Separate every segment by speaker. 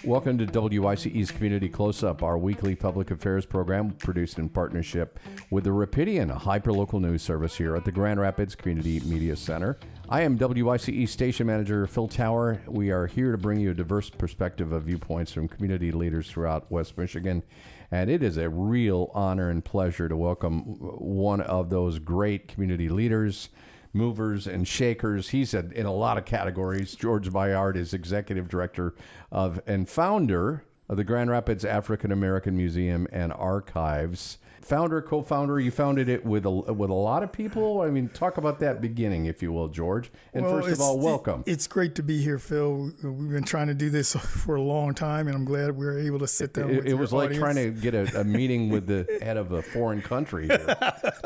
Speaker 1: Welcome to WICE's Community Close-Up, our weekly public affairs program produced in partnership with the Rapidian, a hyperlocal news service here at the Grand Rapids Community Media Center. I am WICE Station Manager Phil Tower. We are here to bring you a diverse perspective of viewpoints from community leaders throughout West Michigan. And it is a real honor and pleasure to welcome one of those great community leaders, movers and shakers. He's in a lot of categories. George Bayard is Executive Director of and founder of the Grand Rapids African American Museum and Archives. Founder, co-founder, you founded it with a lot of people. I mean, talk about that beginning, if you will, George. And well, first of all, welcome.
Speaker 2: It's great to be here, Phil. We've been trying to do this for a long time, and I'm glad we were able to sit down with your
Speaker 1: It was like
Speaker 2: audience.
Speaker 1: trying to get a meeting with the head of a foreign country here.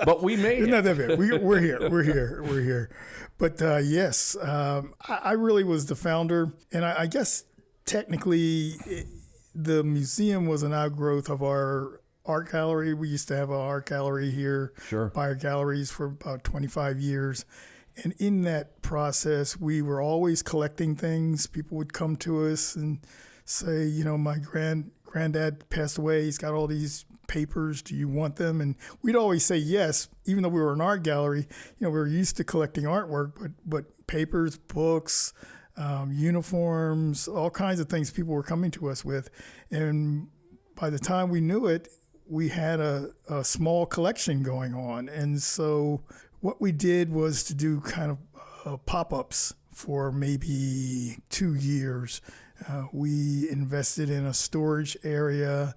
Speaker 1: But we made it.
Speaker 2: Not that bad. We're here. We're here. But yes, I really was the founder, and I guess technically the museum was an outgrowth of our art gallery. We used to have an art gallery here, Bayard Galleries, for about 25 years. And in that process, we were always collecting things. People would come to us and say, you know, my granddad passed away. He's got all these papers. Do you want them? And we'd always say yes, even though we were an art gallery. You know, we were used to collecting artwork, but papers, books, uniforms, all kinds of things people were coming to us with. And by the time we knew it, we had a small collection going on. And so what we did was to do kind of pop-ups for maybe 2 years. We invested in a storage area,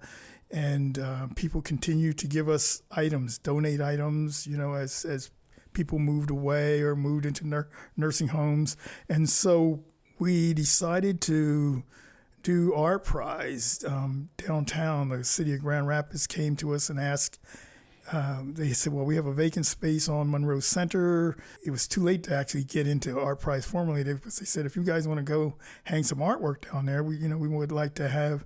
Speaker 2: and people continued to give us items, donate items, you know, as people moved away or moved into nursing homes. And so we decided to do our prize downtown. The city of Grand Rapids came to us and asked, they said, well, we have a vacant space on Monroe Center. It was too late to actually get into our prize formally. They said, if you guys want to go hang some artwork down there, we would like to have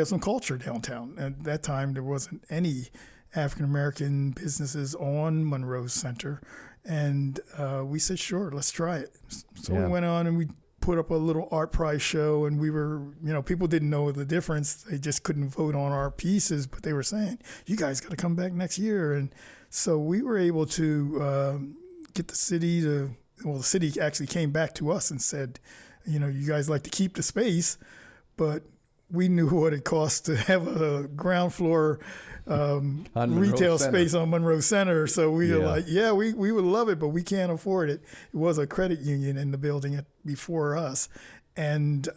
Speaker 2: some culture downtown. At that time, there wasn't any African-American businesses on Monroe Center. And we said, sure, let's try it. So we went on and we put up a little art prize show, and we were, people didn't know the difference. They just couldn't vote on our pieces, but they were saying, you guys got to come back next year. And so we were able to get the city the city actually came back to us and said, you guys like to keep the space, but we knew what it cost to have a ground floor retail space on Monroe Center. So we were like, we would love it, but we can't afford it. It was a credit union in the building before us. And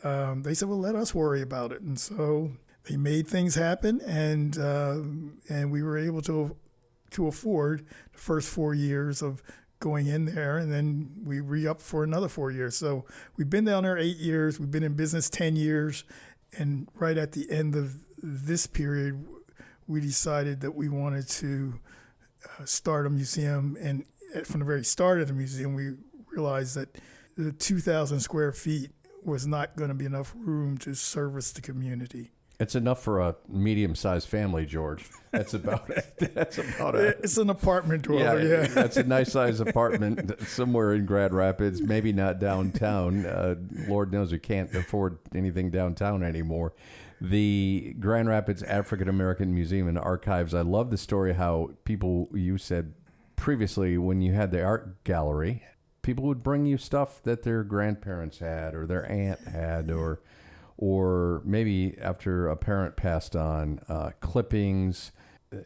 Speaker 2: they said, well, let us worry about it. And so they made things happen, and we were able to afford the first 4 years of going in there, and then we re-upped for another 4 years. So we've been down there 8 years. We've been in business 10 years. And right at the end of this period, we decided that we wanted to start a museum. And from the very start of the museum, we realized that the 2,000 square feet was not going to be enough room to service the community.
Speaker 1: It's enough for a medium-sized family, George. That's about it.
Speaker 2: It's an apartment dweller, yeah.
Speaker 1: That's a nice-sized apartment somewhere in Grand Rapids, maybe not downtown. Lord knows we can't afford anything downtown anymore. The Grand Rapids African American Museum and Archives, I love the story how you said previously when you had the art gallery, people would bring you stuff that their grandparents had or their aunt had or maybe after a parent passed on, clippings,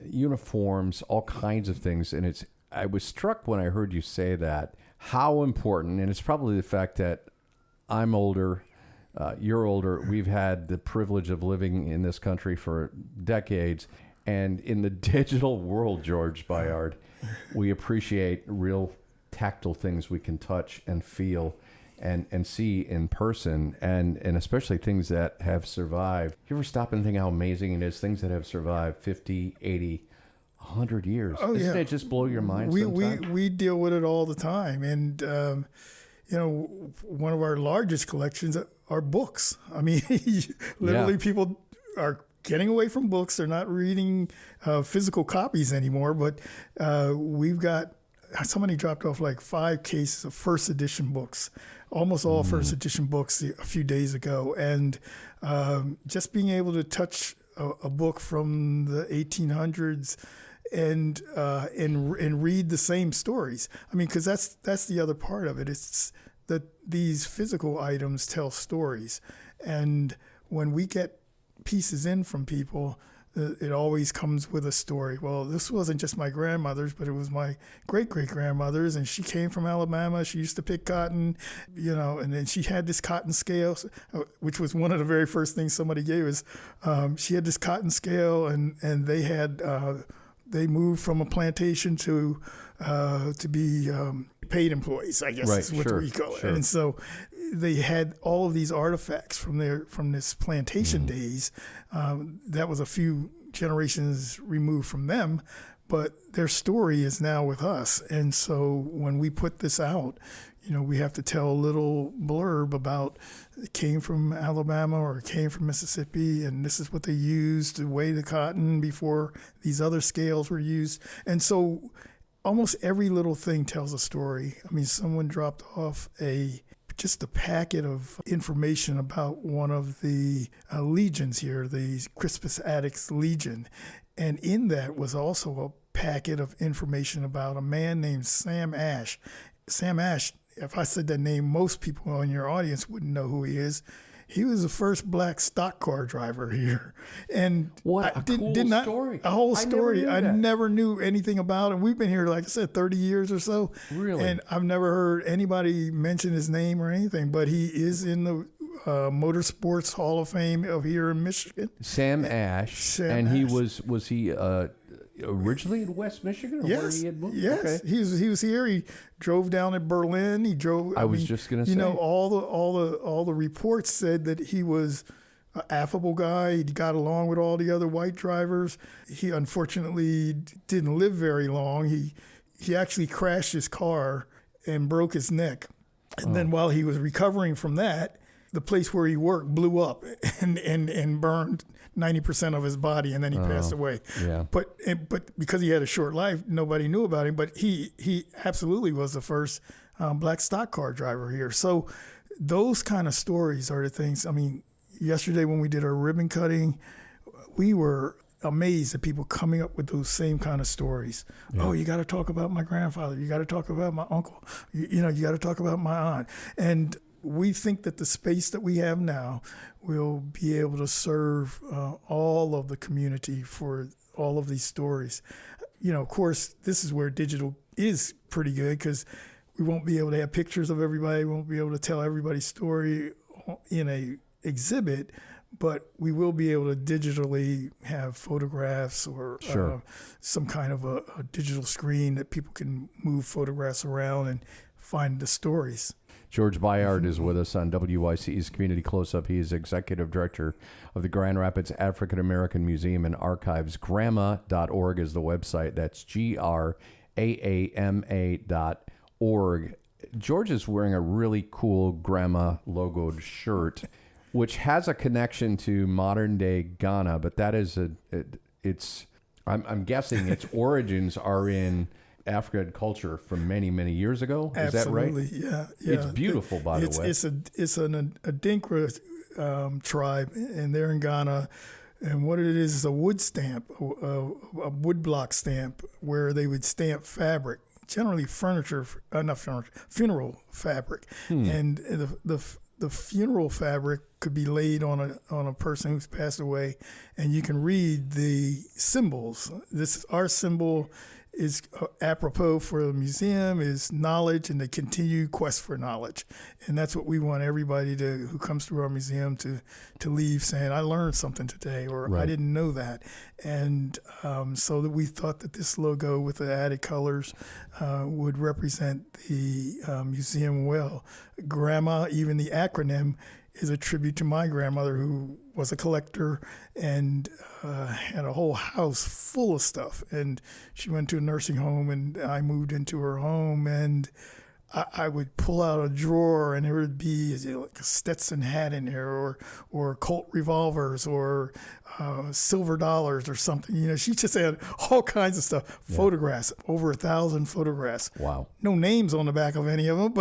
Speaker 1: uniforms, all kinds of things. And I was struck when I heard you say that, how important, and it's probably the fact that I'm older, you're older, we've had the privilege of living in this country for decades. And in the digital world, George Bayard, we appreciate real tactile things we can touch and feel and see in person, and especially things that have survived. You ever stop and think how amazing it is, things that have survived 50, 80, 100 years?
Speaker 2: Oh,
Speaker 1: Doesn't it just blow your mind sometimes?
Speaker 2: We deal with it all the time. And, one of our largest collections are books. I mean, literally people are getting away from books. They're not reading physical copies anymore, but we've got somebody dropped off like 5 cases of first edition books, almost all first edition books a few days ago. And just being able to touch a book from the 1800s and read the same stories. I mean, because that's the other part of it. It's that these physical items tell stories. And when we get pieces in from people, it always comes with a story. Well, this wasn't just my grandmother's, but it was my great-great-grandmother's, and she came from Alabama. She used to pick cotton, and then she had this cotton scale, which was one of the very first things somebody gave us. She had this cotton scale, and they moved from a plantation to be paid employees, I guess is what we call it. Sure. And so they had all of these artifacts from this plantation days. That was a few generations removed from them, but their story is now with us. And so when we put this out, we have to tell a little blurb about it came from Alabama or it came from Mississippi, and this is what they used to weigh the cotton before these other scales were used. And so almost every little thing tells a story. I mean, someone dropped off just a packet of information about one of the legions here, the Crispus Attucks Legion. And in that was also a packet of information about a man named Sam Ash. Sam Ash, if I said that name, most people in your audience wouldn't know who he is. He was the first black stock car driver here. And
Speaker 1: what a cool story.
Speaker 2: A whole story. I never knew anything about him. We've been here, like I said, 30 years or so.
Speaker 1: Really?
Speaker 2: And I've never heard anybody mention his name or anything, but he is in the Motorsports Hall of Fame of here in Michigan.
Speaker 1: Sam Ash. And he was he originally in West Michigan, or where he had moved?
Speaker 2: Yes, okay. He was here. He drove down at Berlin. He drove.
Speaker 1: I was just going to say,
Speaker 2: all the reports said that he was an affable guy. He got along with all the other white drivers. He unfortunately didn't live very long. He actually crashed his car and broke his neck. And then while he was recovering from that, the place where he worked blew up and burned 90% of his body, and then he passed away.
Speaker 1: Yeah.
Speaker 2: But because he had a short life, nobody knew about him. But he absolutely was the first black stock car driver here. So those kind of stories are the things. I mean, yesterday when we did our ribbon cutting, we were amazed at people coming up with those same kind of stories. Yeah. Oh, you got to talk about my grandfather. You got to talk about my uncle. You got to talk about my aunt. And we think that the space that we have now will be able to serve all of the community for all of these stories. Of course, this is where digital is pretty good, because we won't be able to have pictures of everybody. We won't be able to tell everybody's story in a exhibit, but we will be able to digitally have photographs or some kind of a digital screen that people can move photographs around and find the stories.
Speaker 1: George Bayard is with us on WYCE's Community Close-Up. He is Executive Director of the Grand Rapids African American Museum and Archives. GRAAMA.org is the website. That's GRAAMA.org. George is wearing a really cool GRAAMA logoed shirt, which has a connection to modern-day Ghana, but that is I'm guessing its origins are in African culture from many, many years ago. Is
Speaker 2: Absolutely.
Speaker 1: that
Speaker 2: right?
Speaker 1: Yeah. It's beautiful, by the way.
Speaker 2: It's an Adinkra tribe, and they're in Ghana. And what it is a wood stamp, a wood block stamp, where they would stamp fabric, generally funeral fabric. And the funeral fabric could be laid on a person who's passed away, and you can read the symbols. Our symbol is apropos for the museum, is knowledge and the continued quest for knowledge. And that's what we want everybody who comes through our museum to leave saying, I learned something today, or I didn't know that. And so that we thought that this logo with the added colors would represent the museum well. GRAAMA, even the acronym, is a tribute to my grandmother, who was a collector and had a whole house full of stuff. And she went to a nursing home, and I moved into her home. And I would pull out a drawer and there would be like a Stetson hat in there, or Colt revolvers, or silver dollars or something. She just had all kinds of stuff. Yeah. Photographs, over 1,000 photographs.
Speaker 1: Wow.
Speaker 2: No names on the back of any of them,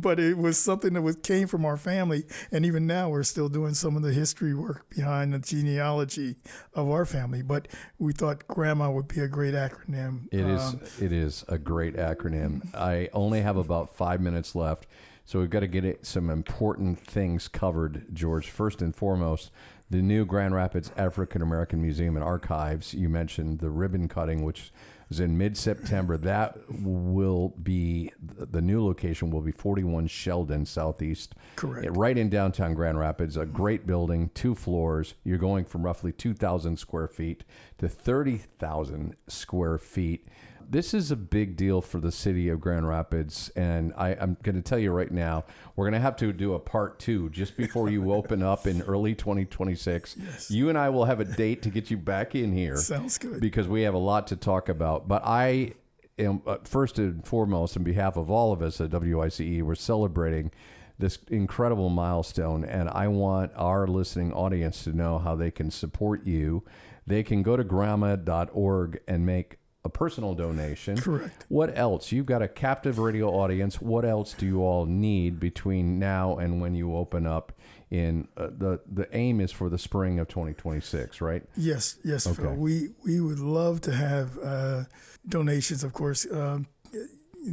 Speaker 2: but it was something that came from our family. And even now we're still doing some of the history work behind the genealogy of our family. But we thought GRAAMA would be a great acronym.
Speaker 1: It is a great acronym. I only have about 5 minutes left, so we've got to get some important things covered, George. First and foremost, the new Grand Rapids African American Museum and Archives. You mentioned the ribbon cutting, which is in mid-September. That will be, the new location will be 41 Sheldon Southeast.
Speaker 2: Correct.
Speaker 1: Right in downtown Grand Rapids, a great building, 2 floors. You're going from roughly 2,000 square feet to 30,000 square feet. This is a big deal for the city of Grand Rapids, and I'm going to tell you right now, we're going to have to do a part 2 just before you open up in early 2026.
Speaker 2: Yes.
Speaker 1: You and I will have a date to get you back in here.
Speaker 2: Sounds good.
Speaker 1: Because we have a lot to talk about. But I am, first and foremost, on behalf of all of us at WICE, we're celebrating this incredible milestone, and I want our listening audience to know how they can support you. They can go to GRAAMA.org and make a personal donation.
Speaker 2: Correct.
Speaker 1: What else? You've got a captive radio audience. What else do you all need between now and when you open up in the aim is for the spring of 2026, right?
Speaker 2: Yes, okay. Phil. We would love to have donations, of course.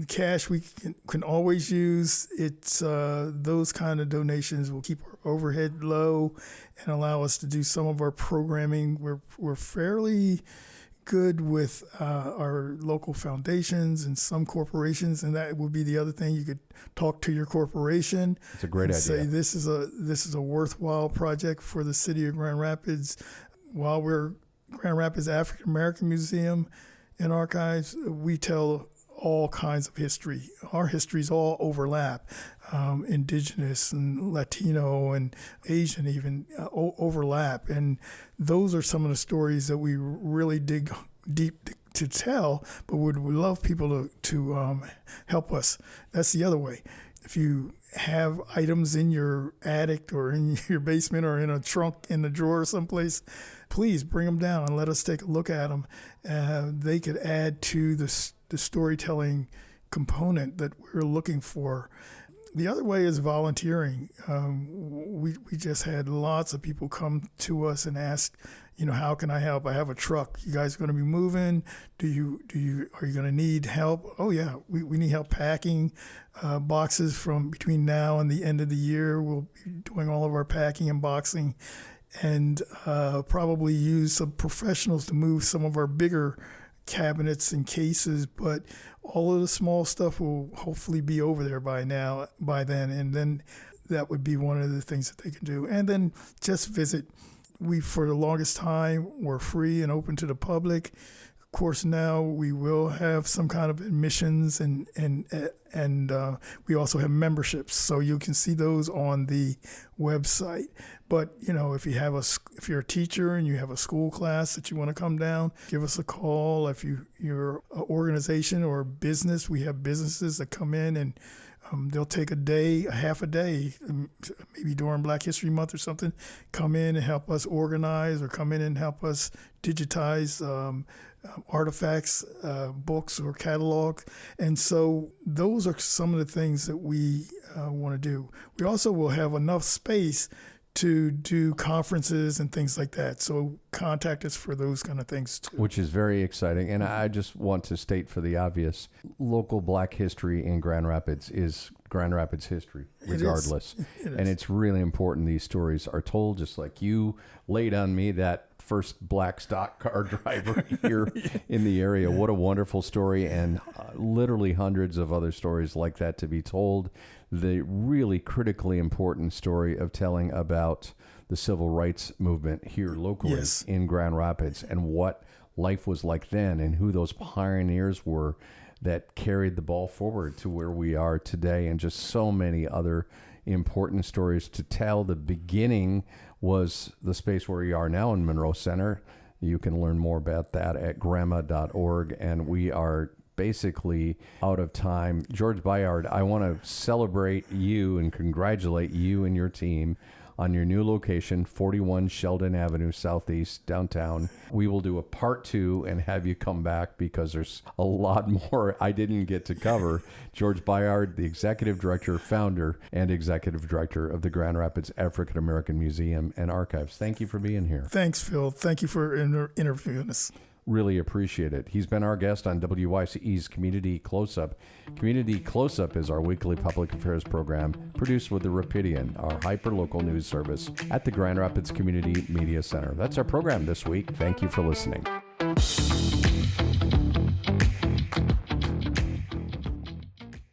Speaker 2: Cash we can always use. It's those kind of donations will keep our overhead low and allow us to do some of our programming. We're fairly good with our local foundations and some corporations, and that would be the other thing. You could talk to your corporation.
Speaker 1: It's a great idea.
Speaker 2: Say this is a worthwhile project for the city of Grand Rapids. While we're Grand Rapids African American Museum and Archives, we tell all kinds of history. Our histories all overlap. Indigenous and Latino and Asian even overlap. And those are some of the stories that we really dig deep to tell, but would love people to help us. That's the other way. If you have items in your attic or in your basement or in a trunk in the drawer someplace, please bring them down and let us take a look at them. They could add to the storytelling component that we're looking for. The other way is volunteering. We just had lots of people come to us and ask, how can I help? I have a truck. You guys going to be moving? Are you going to need help? Oh yeah, we need help packing boxes from between now and the end of the year. We'll be doing all of our packing and boxing, and probably use some professionals to move some of our bigger cabinets and cases, but all of the small stuff will hopefully be over there by then, and then that would be one of the things that they can do. And then just visit. We, for the longest time, were free and open to the public. Of course, now we will have some kind of admissions, and we also have memberships, so you can see those on the website. But if you're a teacher and you have a school class that you want to come down, give us a call. If you're an organization or a business, we have businesses that come in and they'll take a half a day, maybe during Black History Month or something, come in and help us organize, or come in and help us digitize artifacts, books, or catalog. And so those are some of the things that we want to do. We also will have enough space to do conferences and things like that. So contact us for those kind of things too.
Speaker 1: Which is very exciting. And I just want to state for the obvious, local Black history in Grand Rapids is Grand Rapids history, regardless.
Speaker 2: It is.
Speaker 1: And it's really important these stories are told, just like you laid on me that first black stock car driver here in the area. What a wonderful story, and literally hundreds of other stories like that to be told. The really critically important story of telling about the civil rights movement here locally in Grand Rapids, and what life was like then, and who those pioneers were that carried the ball forward to where we are today, and just so many other important stories to tell. The beginning was the space where we are now in Monroe Center. You can learn more about that at GRAAMA.org, and we are basically out of time. George Bayard, I want to celebrate you and congratulate you and your team on your new location, 41 Sheldon Avenue Southeast, downtown. We will do a part 2 and have you come back because there's a lot more I didn't get to cover. George Bayard, the executive director, founder, and executive director of the Grand Rapids African American Museum and Archives. Thank you for being here.
Speaker 2: Thanks, Phil. Thank you for interviewing us.
Speaker 1: Really appreciate it. He's been our guest on WYCE's Community Close-Up. Community Close-Up is our weekly public affairs program produced with the Rapidian, our hyper-local news service at the Grand Rapids Community Media Center. That's our program this week. Thank you for listening.